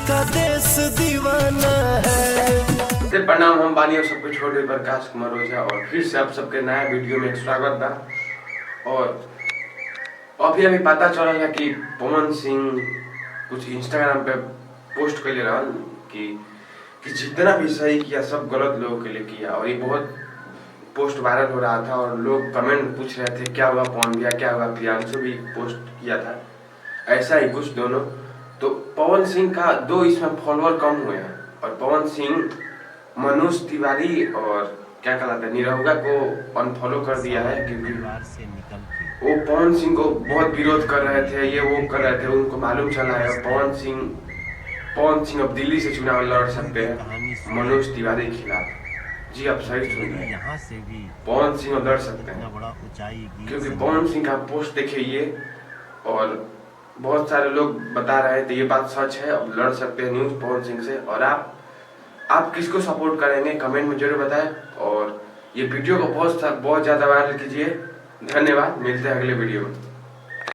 का देश दीवाना है। प्रणाम, हम बानी और सबको छोटे प्रकाश कुमार ओझा और फिर से आप सबके नया वीडियो में स्वागत बा। और अभी पता चला है कि पवन सिंह कुछ इंस्टाग्राम पे पोस्ट कर ले रहा कि जितना भी सही किया सब गलत लोगों के लिए किया। और ये बहुत पोस्ट वायरल हो रहा था और लोग कमेंट पूछ रहे थे क्या हुआ पवन भैया, क्या हुआ प्रियांशु भी पोस्ट किया था ऐसा ही कुछ दोनों। तो पवन सिंह का दो इसमें फॉलोअर कम हुए हैं और पवन सिंह मनोज तिवारी और क्या कहलाता है निरहुआ को अनफॉलो कर दिया है क्योंकि वो पवन सिंह को बहुत विरोध कर रहे थे, ये वो कर रहे थे। उनको मालूम चला है पवन सिंह अब दिल्ली से चुनाव लड़ सकते हैं मनोज तिवारी के खिलाफ। जी आप सही सुन रहे हैं, पवन सिंह लड़ सकते हैं क्योंकि पवन सिंह का पोस्ट देखिए ये। और बहुत सारे लोग बता रहे थे ये बात सच है, अब लड़ सकते हैं न्यूज पवन सिंह से। और आप किसको सपोर्ट करेंगे कमेंट में जरूर बताएं और ये वीडियो को बहुत ज़्यादा वायरल कीजिए। धन्यवाद, मिलते हैं अगले वीडियो में।